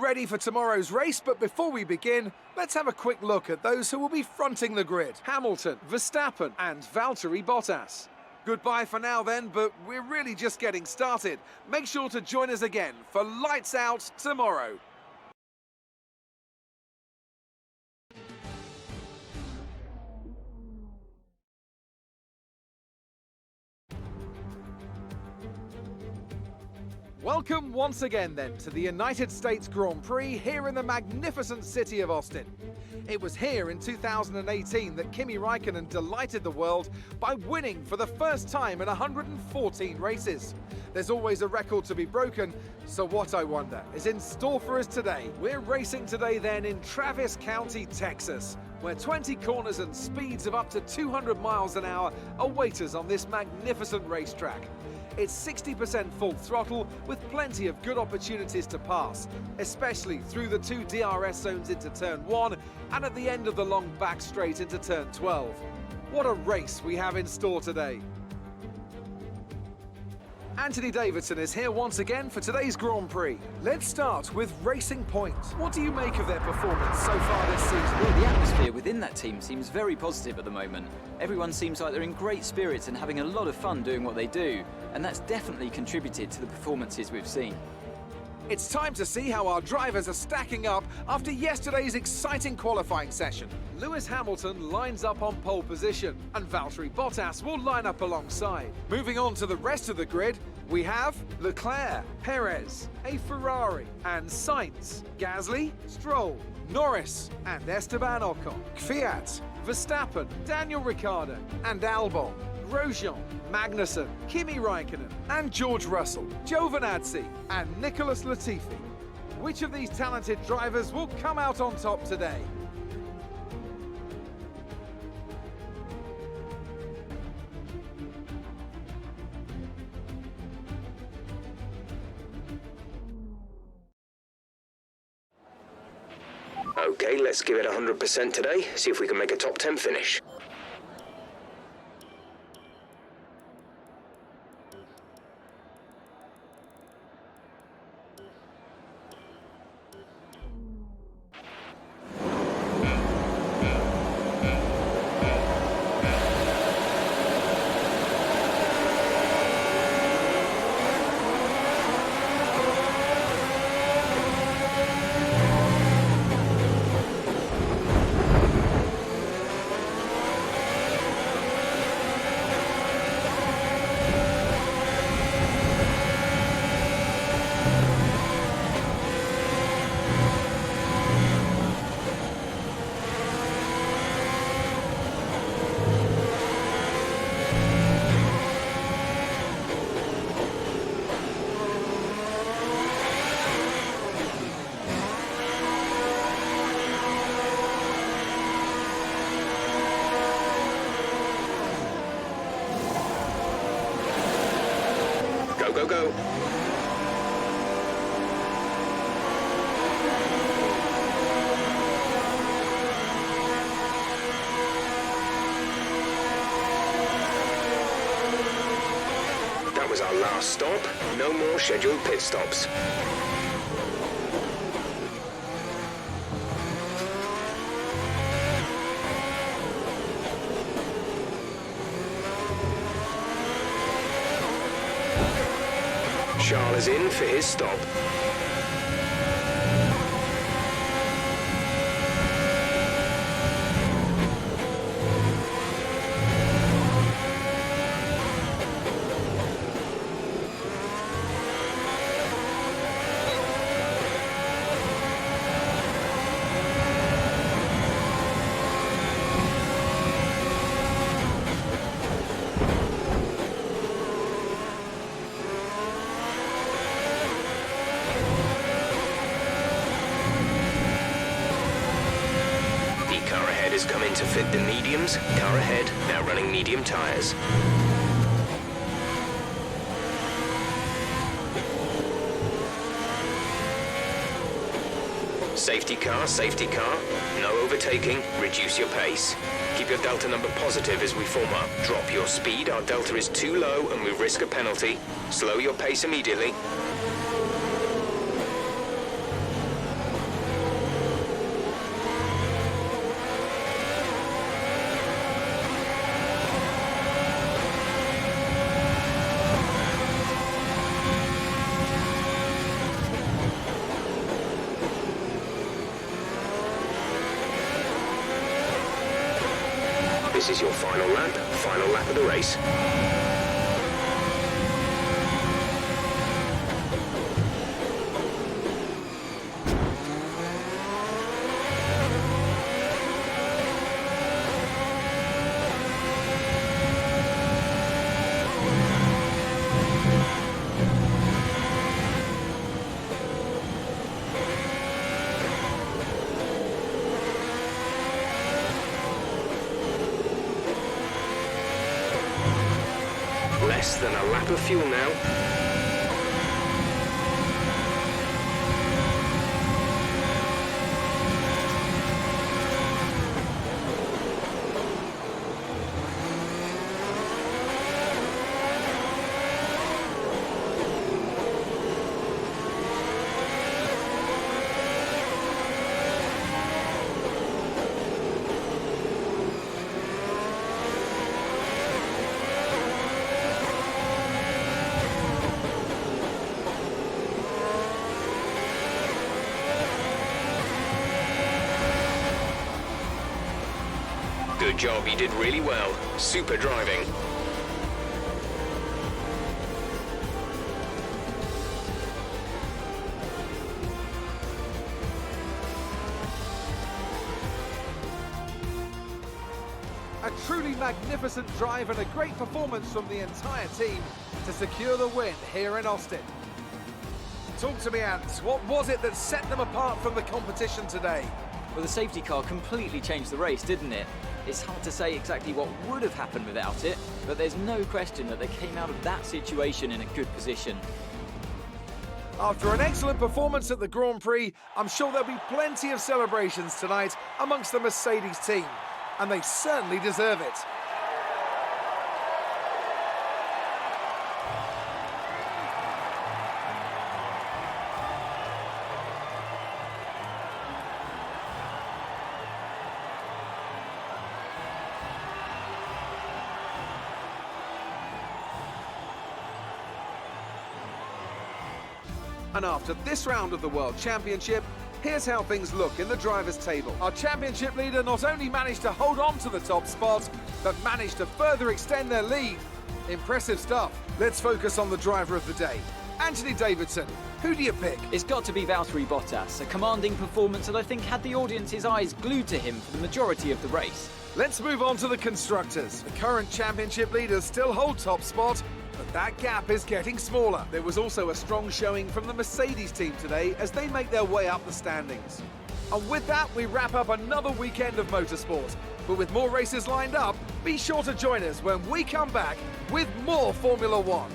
ready for tomorrow's race, but before we begin, let's have a quick look at those who will be fronting the grid. Hamilton, Verstappen and Valtteri Bottas. Goodbye for now then, but we're really just getting started. Make sure to join us again for Lights Out tomorrow. Welcome once again then to the United States Grand Prix here in the magnificent city of Austin. It was here in 2018 that Kimi Raikkonen delighted the world by winning for the first time in 114 races. There's always a record to be broken, so what I wonder is in store for us today. We're racing today then in Travis County, Texas, where 20 corners and speeds of up to 200 miles an hour await us on this magnificent racetrack. It's 60% full throttle with plenty of good opportunities to pass, especially through the two DRS zones into turn 1 and at the end of the long back straight into turn 12. What a race we have in store today. Anthony Davidson is here once again for today's Grand Prix. Let's start with Racing Point. What do you make of their performance so far this season? Well, the atmosphere within that team seems very positive at the moment. Everyone seems like they're in great spirits and having a lot of fun doing what they do, and that's definitely contributed to the performances we've seen. It's time to see how our drivers are stacking up after yesterday's exciting qualifying session. Lewis Hamilton lines up on pole position, and Valtteri Bottas will line up alongside. Moving on to the rest of the grid, we have Leclerc, Perez, a Ferrari, and Sainz, Gasly, Stroll, Norris, and Esteban Ocon, Kvyat, Verstappen, Daniel Ricciardo, and Albon, Grosjean, Magnussen, Kimi Raikkonen, and George Russell, Giovinazzi, and Nicholas Latifi. Which of these talented drivers will come out on top today? Okay, let's give it 100% today, see if we can make a top 10 finish. Go, go. That was our last stop. No more scheduled pit stops. Charles is in for his stop. Is coming to fit the mediums. Car ahead, now running medium tyres. Safety car, no overtaking, reduce your pace. Keep your delta number positive as we form up. Drop your speed, our delta is too low and we risk a penalty. Slow your pace immediately. This is your final lap of the race. Less than a lap of fuel now. Good job, you did really well. Super driving. A truly magnificent drive and a great performance from the entire team to secure the win here in Austin. Talk to me, Ants. What was it that set them apart from the competition today? Well, the safety car completely changed the race, didn't it? It's hard to say exactly what would have happened without it, but there's no question that they came out of that situation in a good position. After an excellent performance at the Grand Prix, I'm sure there'll be plenty of celebrations tonight amongst the Mercedes team, and they certainly deserve it. And after this round of the World Championship, here's how things look in the drivers' table. Our championship leader not only managed to hold on to the top spot, but managed to further extend their lead. Impressive stuff. Let's focus on the driver of the day. Anthony Davidson, who do you pick? It's got to be Valtteri Bottas, a commanding performance that I think had the audience's eyes glued to him for the majority of the race. Let's move on to the constructors. The current championship leaders still hold top spot, but that gap is getting smaller. There was also a strong showing from the Mercedes team today as they make their way up the standings. And with that, we wrap up another weekend of motorsport. But with more races lined up, be sure to join us when we come back with more Formula One.